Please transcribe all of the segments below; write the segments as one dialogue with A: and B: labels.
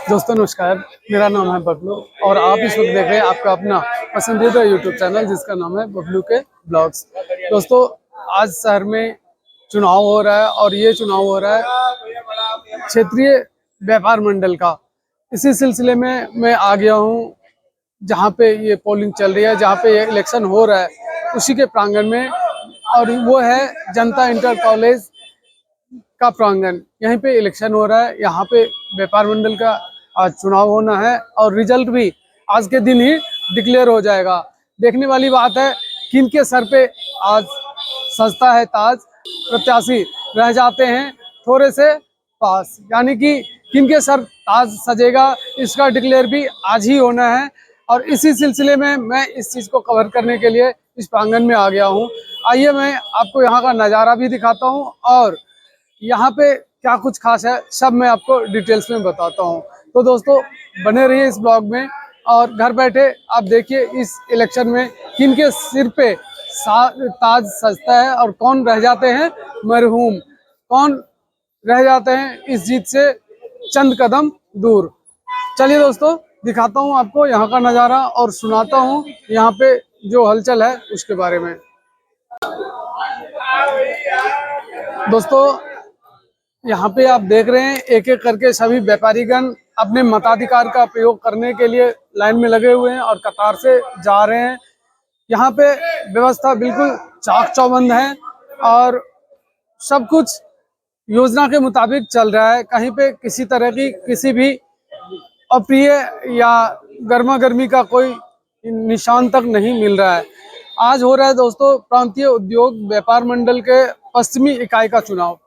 A: दोस्तों नमस्कार, मेरा नाम है बबलू और आप इस वक्त देख रहे हैं आपका अपना पसंदीदा यूट्यूब चैनल जिसका नाम है बबलू के ब्लॉग्स। दोस्तों आज शहर में चुनाव हो रहा है और ये चुनाव हो रहा है क्षेत्रीय व्यापार मंडल का। इसी सिलसिले में मैं आ गया हूँ जहाँ पे ये पोलिंग चल रही है, जहाँ पे ये इलेक्शन हो रहा है उसी के प्रांगण में, और वो है जनता इंटर कॉलेज का प्रांगण। यहीं पे इलेक्शन हो रहा है, यहाँ पे व्यापार मंडल का आज चुनाव होना है और रिजल्ट भी आज के दिन ही डिक्लेयर हो जाएगा। देखने वाली बात है किनके सर पे आज सजता है ताज, प्रत्याशी रह जाते हैं थोड़े से पास, यानी कि किनके सर ताज सजेगा इसका डिक्लेयर भी आज ही होना है। और इसी सिलसिले में मैं इस चीज़ को कवर करने के लिए इस प्रांगण में आ गया हूँ। आइए मैं आपको यहाँ का नज़ारा भी दिखाता हूँ और यहाँ पे क्या कुछ खास है सब मैं आपको डिटेल्स में बताता हूँ। तो दोस्तों बने रहिए इस ब्लॉग में और घर बैठे आप देखिए इस इलेक्शन में किनके सिर पे ताज सजता है और कौन रह जाते हैं मरहूम, कौन रह जाते हैं इस जीत से चंद कदम दूर। चलिए दोस्तों दिखाता हूँ आपको यहाँ का नज़ारा और सुनाता हूँ यहाँ पे जो हलचल है उसके बारे में। दोस्तों यहाँ पे आप देख रहे हैं एक एक करके सभी व्यापारीगण अपने मताधिकार का प्रयोग करने के लिए लाइन में लगे हुए हैं और कतार से जा रहे हैं। यहाँ पे व्यवस्था बिल्कुल चाक चौबंद है और सब कुछ योजना के मुताबिक चल रहा है। कहीं पे किसी तरह की किसी भी अप्रिय या गर्मा गर्मी का कोई निशान तक नहीं मिल रहा है। आज हो रहा है दोस्तों प्रांतीय उद्योग व्यापार मंडल के पश्चिमी इकाई का चुनाव।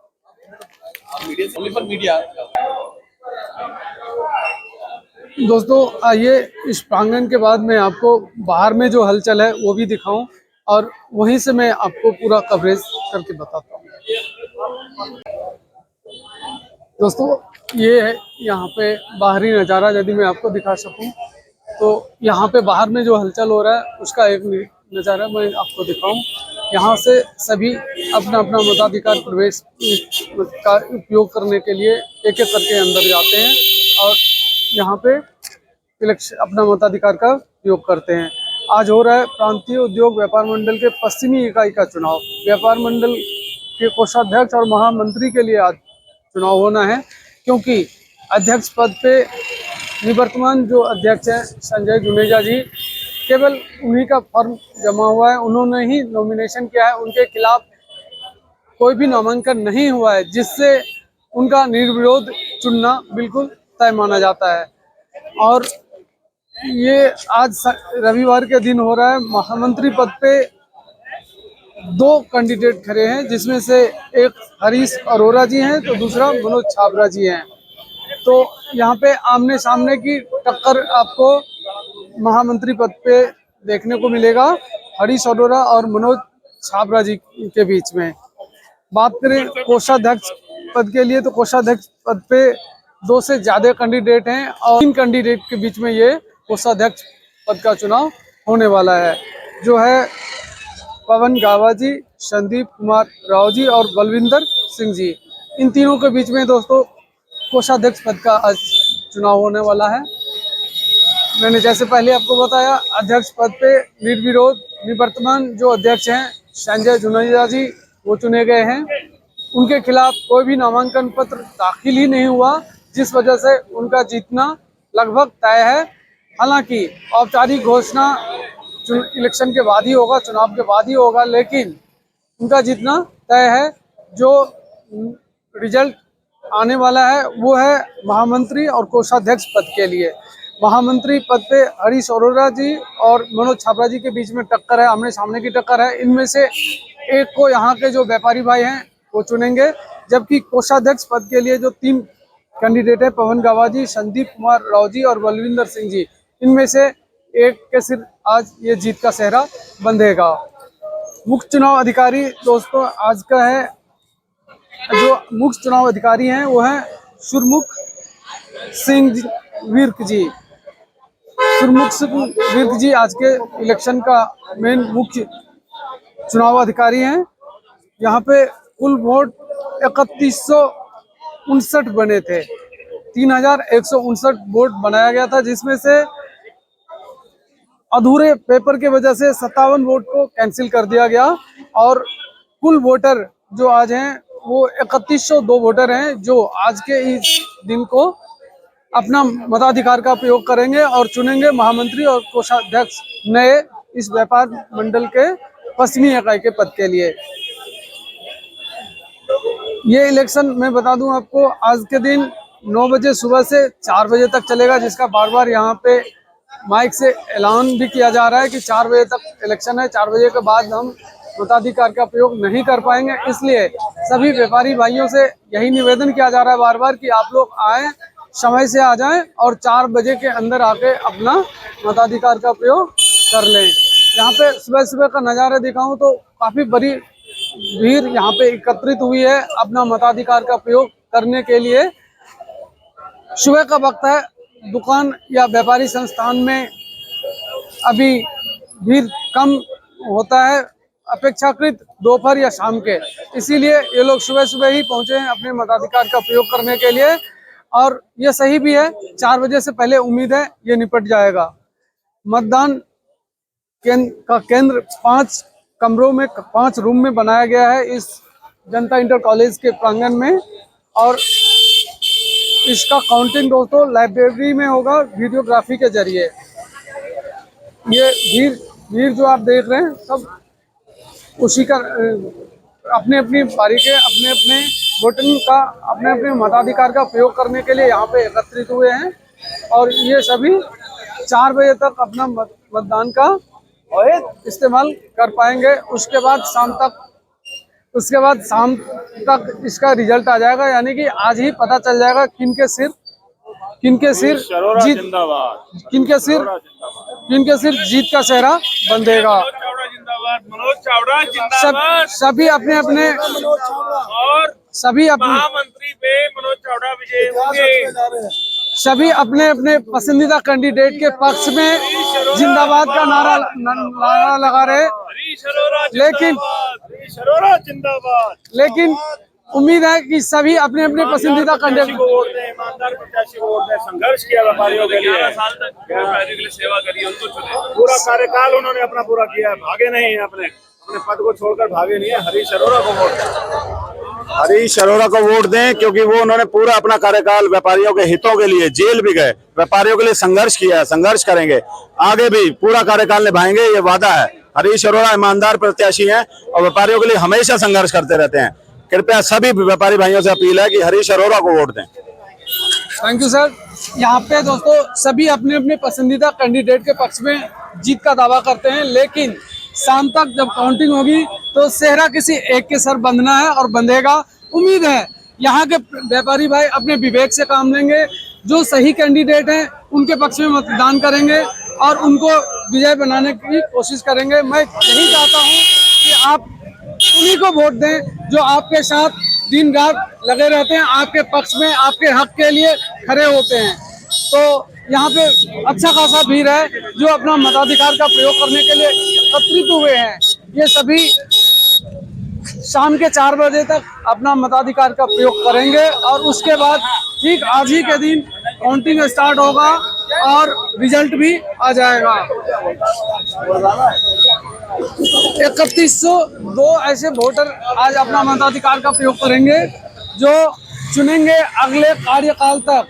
A: दोस्तों आइए इस प्रांगण के बाद मैं आपको बाहर में जो हलचल है वो भी दिखाऊं और वहीं से मैं आपको पूरा कवरेज करके बताता हूं। दोस्तों ये है यहाँ पे बाहरी नज़ारा, यदि मैं आपको दिखा सकूं तो यहाँ पे बाहर में जो हलचल हो रहा है उसका एक नज़ारा मैं आपको दिखाऊं। यहाँ से सभी अपना अपना मताधिकार प्रवेश का उपयोग करने के लिए एक एक करके अंदर जाते हैं और यहाँ पे इलेक्शन अपना मताधिकार का उपयोग करते हैं। आज हो रहा है प्रांतीय उद्योग व्यापार मंडल के पश्चिमी इकाई का चुनाव। व्यापार मंडल के कोषाध्यक्ष और महामंत्री के लिए आज चुनाव होना है, क्योंकि अध्यक्ष पद पे निवर्तमान जो अध्यक्ष हैं संजय जुनेजा जी, केवल उन्हीं का फॉर्म जमा हुआ है, उन्होंने ही नॉमिनेशन किया है, उनके खिलाफ कोई भी नामांकन नहीं हुआ है, जिससे उनका निर्विरोध चुनना बिल्कुल तय माना जाता है। और ये आज रविवार के दिन हो रहा है। महामंत्री पद पे दो कैंडिडेट खड़े हैं, जिसमें से एक हरीश अरोरा जी हैं तो दूसरा मनोज छाबड़ा जी हैं। तो यहाँ पे आमने सामने की टक्कर आपको महामंत्री पद पे देखने को मिलेगा, हरीश अरोरा और मनोज छाबड़ा जी के बीच में। बात करें कोषाध्यक्ष पद के लिए तो कोषाध्यक्ष पद पे 2 से ज़्यादा कैंडिडेट हैं और 3 कैंडिडेट के बीच में ये कोषाध्यक्ष पद का चुनाव होने वाला है, जो है पवन गावा जी, संदीप कुमार राव जी और बलविंदर सिंह जी। इन तीनों के बीच में दोस्तों कोषाध्यक्ष पद का आज चुनाव होने वाला है। मैंने जैसे पहले आपको बताया अध्यक्ष पद पे निर्विरोध निवर्तमान जो अध्यक्ष हैं संजय जुनेजा जी वो चुने गए हैं। उनके खिलाफ कोई भी नामांकन पत्र दाखिल ही नहीं हुआ, जिस वजह से उनका जीतना लगभग तय है। हालांकि औपचारिक घोषणा इलेक्शन के बाद ही होगा, चुनाव के बाद ही होगा, लेकिन उनका जीतना तय है। जो रिजल्ट आने वाला है वो है महामंत्री और कोषाध्यक्ष पद के लिए। महामंत्री पद पे हरीश अरोरा जी और मनोज छाबड़ा जी के बीच में टक्कर है, आमने सामने की टक्कर है। इनमें से एक को यहाँ के जो व्यापारी भाई हैं वो चुनेंगे, जबकि कोषाध्यक्ष पद के लिए जो 3 कैंडिडेट है पवन गावा जी, संदीप कुमार राव जी और बलविंदर सिंह जी, इनमें से एक के सिर आज ये जीत का सेहरा बंधेगा। मुख्य चुनाव अधिकारी दोस्तों आज का है, जो मुख्य चुनाव अधिकारी हैं वो हैं सुरमुख सिंह विर्क जी। सुरमुख सिंह विर्क जी आज के इलेक्शन का मेन मुख्य चुनाव अधिकारी हैं। यहाँ पे कुल वोट 3159 बने थे 3159 वोट बनाया गया था, जिसमें से अधूरे पेपर की वजह से 57 वोट को कैंसिल कर दिया गया और कुल वोटर जो आज हैं वो 3102 वोटर हैं, जो आज के इस दिन को अपना मताधिकार का प्रयोग करेंगे और चुनेंगे महामंत्री और कोषाध्यक्ष नए इस व्यापार मंडल के पश्चिमी इकाई के पद के लिए। ये इलेक्शन मैं बता दूं आपको, आज के दिन 9 बजे सुबह से 4 बजे तक चलेगा, जिसका बार बार यहाँ पे माइक से ऐलान भी किया जा रहा है कि 4 बजे तक इलेक्शन है, 4 बजे के बाद हम मताधिकार का प्रयोग नहीं कर पाएंगे। इसलिए सभी व्यापारी भाइयों से यही निवेदन किया जा रहा है बार बार कि आप लोग आए, समय से आ जाएं और 4 बजे के अंदर आके अपना मताधिकार का प्रयोग कर लें। यहाँ पे सुबह सुबह का नज़ारा दिखाऊं तो काफ़ी बड़ी भीड़ यहाँ पे एकत्रित हुई है अपना मताधिकार का प्रयोग करने के लिए। सुबह का वक्त है, दुकान या व्यापारी संस्थान में अभी भीड़ कम होता है अपेक्षाकृत दोपहर या शाम के, इसीलिए ये लोग सुबह सुबह ही पहुंचे हैं अपने मताधिकार का प्रयोग करने के लिए और ये सही भी है। 4 बजे से पहले उम्मीद है ये निपट जाएगा। मतदान का केंद्र 5 कमरों में 5 रूम में बनाया गया है इस जनता इंटर कॉलेज के प्रांगण में और इसका काउंटिंग दोस्तों लाइब्रेरी में होगा वीडियोग्राफी के जरिए। ये भीड़ जो आप देख रहे हैं सब उसी का अपने अपनी बारी के अपने अपने वोटिंग का अपने अपने मताधिकार का प्रयोग करने के लिए यहाँ पे एकत्रित हुए हैं और ये सभी 4 बजे तक अपना मतदान का इस्तेमाल कर पाएंगे। उसके बाद शाम तक इसका रिजल्ट आ जाएगा, यानी कि आज ही पता चल जाएगा किनके सिर जीत का सेहरा बंधेगा।
B: मनोज चावड़ा
A: सभी अपने
B: महामंत्री पे मनोज चावड़ा विजय होंगे।
A: सभी अपने अपने पसंदीदा कैंडिडेट के पक्ष में जिंदाबाद का नारा लगा रहे, लेकिन उम्मीद है कि सभी अपने अपने पसंदीदा कैंडिडेट
B: को वोट दें, ईमानदार प्रत्याशी को वोट दें। संघर्ष किया व्यापारियों के लिए, 11 साल तक व्यापारियों के लिए सेवा करी, उनको चुने। पूरा कार्यकाल उन्होंने अपना पूरा किया, भागे नहीं अपने पद को छोड़कर भागे नहीं है। हरीश अरोड़ा को वोट दें,
C: हरीश अरोड़ा को वोट दें, क्योंकि वो उन्होंने पूरा अपना कार्यकाल व्यापारियों के हितों के लिए, जेल भी गए, व्यापारियों के लिए संघर्ष किया, संघर्ष करेंगे, आगे भी पूरा कार्यकाल निभाएंगे, ये वादा है। हरीश अरोड़ा ईमानदार प्रत्याशी हैं और व्यापारियों के लिए हमेशा संघर्ष करते रहते हैं। कृपया सभी व्यापारी भाइयों से अपील है कि हरीश अरोड़ा को वोट दें।
A: Thank you sir. यहाँ पे दोस्तों सभी अपने अपने पसंदीदा कैंडिडेट के पक्ष में जीत का दावा करते हैं, लेकिन शाम तक जब काउंटिंग होगी तो सेहरा किसी एक के सर बंधना है और बंधेगा। उम्मीद है यहाँ के व्यापारी भाई अपने विवेक से काम लेंगे, जो सही कैंडिडेट हैं उनके पक्ष में मतदान करेंगे और उनको विजय बनाने की कोशिश करेंगे। मैं यही चाहता हूँ कि आप उन्हीं को वोट दें जो आपके साथ दिन रात लगे रहते हैं, आपके पक्ष में आपके हक के लिए खड़े होते हैं। तो यहाँ पे अच्छा खासा भीड़ है जो अपना मताधिकार का प्रयोग करने के लिए एकत्रित हुए हैं। ये सभी शाम के 4 बजे तक अपना मताधिकार का प्रयोग करेंगे और उसके बाद ठीक आज ही के दिन काउंटिंग स्टार्ट होगा और रिजल्ट भी आ जाएगा। 3102 ऐसे वोटर आज अपना मताधिकार का प्रयोग करेंगे जो चुनेंगे अगले कार्यकाल तक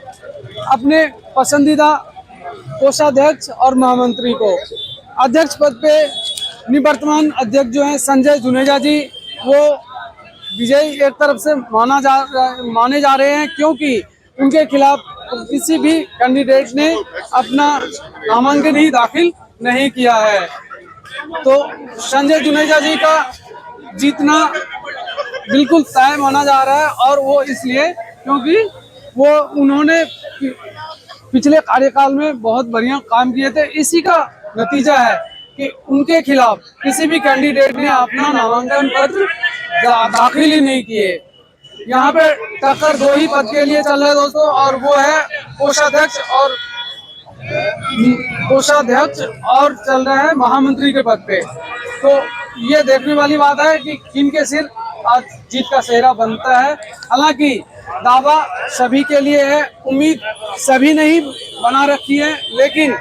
A: अपने पसंदीदा कोषाध्यक्ष और महामंत्री को। अध्यक्ष पद पे निवर्तमान अध्यक्ष जो हैं संजय जुनेजा जी, वो विजयी एक तरफ से माने जा रहे हैं, क्योंकि उनके खिलाफ किसी भी कैंडिडेट ने अपना नामांकन ही दाखिल नहीं किया है। तो संजय जुनेजा जी का जीतना बिल्कुल तय माना जा रहा है और वो इसलिए क्योंकि वो उन्होंने पिछले कार्यकाल में बहुत बढ़िया काम किए थे। इसी का नतीजा है कि उनके खिलाफ किसी भी कैंडिडेट ने अपना नामांकन पत्र दाखिल ही नहीं किए। यहाँ पे टक्कर 2 ही पद के लिए चल रहा है दोस्तों, और वो है कोषाध्यक्ष और चल रहा है महामंत्री के पद पे। तो ये देखने वाली बात है कि किनके सिर आज जीत का सेहरा बनता है। हालांकि दावा सभी के लिए है, उम्मीद सभी ने ही बना रखी है, लेकिन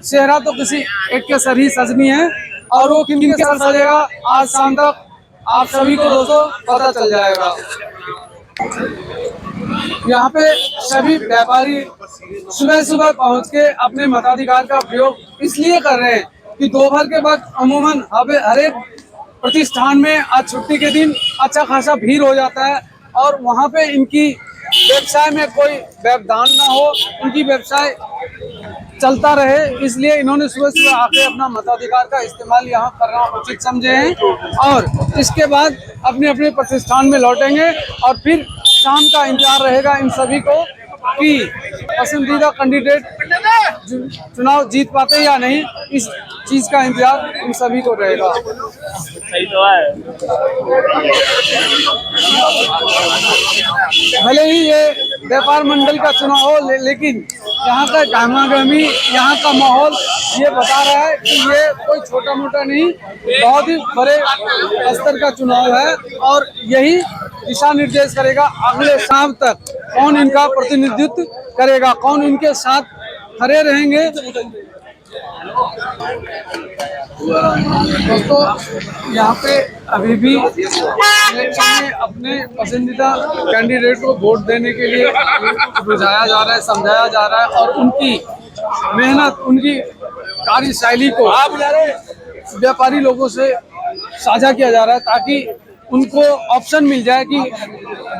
A: चेहरा तो किसी एक के सर ही सजनी है और वो किन के सर सजेगा आज शाम तक आप सभी को दोस्तों पता चल जाएगा। यहाँ पे सभी व्यापारी सुबह सुबह पहुँच के अपने मताधिकार का प्रयोग इसलिए कर रहे हैं कि दोपहर के वक्त अमूमन हर एक प्रतिष्ठान में आज छुट्टी के दिन अच्छा खासा भीड़ हो जाता है और वहाँ पे इनकी व्यवसाय में कोई व्यवधान ना हो, उनकी व्यवसाय चलता रहे, इसलिए इन्होंने सुबह सुबह आके अपना मताधिकार का इस्तेमाल यहाँ करना उचित समझे हैं और इसके बाद अपने अपने प्रतिष्ठान में लौटेंगे और फिर शाम का इंतजार रहेगा इन सभी को कि पसंदीदा कैंडिडेट चुनाव जीत पाते या नहीं, इस चीज का इंतजार इन सभी को रहेगा।
D: सही तो है।
A: भले ही ये व्यापार मंडल का चुनाव हो लेकिन यहाँ का गहमागहमी, यहाँ का माहौल ये बता रहा है कि ये कोई छोटा मोटा नहीं, बहुत ही बड़े स्तर का चुनाव है और यही दिशा निर्देश करेगा अगले शाम तक कौन इनका प्रतिनिधित्व करेगा, कौन इनके साथ खड़े रहेंगे। दोस्तों यहाँ पे अभी भी इलेक्शन में अपने पसंदीदा कैंडिडेट को वोट देने के लिए बुझाया जा रहा है, समझाया जा रहा है और उनकी मेहनत, उनकी कार्यशैली को व्यापारी लोगों से साझा किया जा रहा है ताकि उनको ऑप्शन मिल जाए कि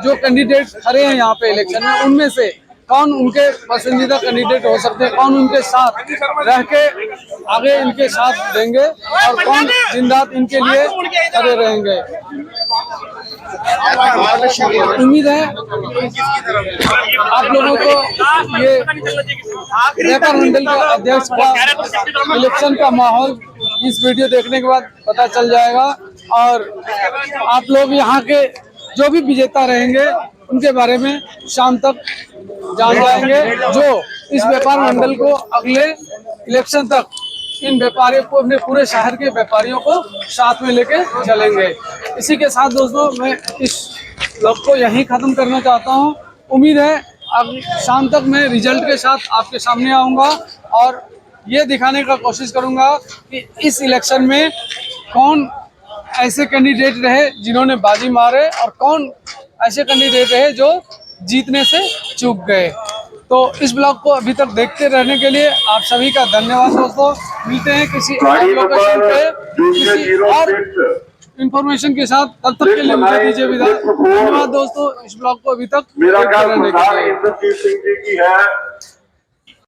A: जो कैंडिडेट खड़े हैं यहाँ पे इलेक्शन में उनमें से कौन उनके पसंदीदा कैंडिडेट हो सकते हैं, कौन उनके साथ रह के आगे इनके साथ देंगे और कौन दिन रात इनके लिए खड़े रहेंगे। उम्मीद है आप लोगों को ये व्यापार मंडल के अध्यक्ष का इलेक्शन का माहौल इस वीडियो देखने के बाद पता चल जाएगा और आप लोग यहाँ के जो भी विजेता रहेंगे उनके बारे में शाम तक जान जाएंगे, जो इस व्यापार मंडल को अगले इलेक्शन तक इन व्यापारियों को, अपने पूरे शहर के व्यापारियों को साथ में लेके चलेंगे। इसी के साथ दोस्तों मैं इस ब्लॉग को यहीं ख़त्म करना चाहता हूँ। उम्मीद है अब शाम तक मैं रिजल्ट के साथ आपके सामने आऊँगा और ये दिखाने का कोशिश करूँगा कि इस इलेक्शन में कौन ऐसे कैंडिडेट रहे जिन्होंने बाजी मारे और कौन ऐसे कैंडिडेट रहे जो जीतने से चूक गए। तो इस ब्लॉग को अभी तक देखते रहने के लिए आप सभी का धन्यवाद दोस्तों। मिलते हैं किसी और लोकेशन पे किसी और इंफॉर्मेशन के साथ, तब तक के लिए मुझे दीजिए विदा। धन्यवाद दोस्तों इस ब्लॉग को अभी तक देखते रहने के लिए।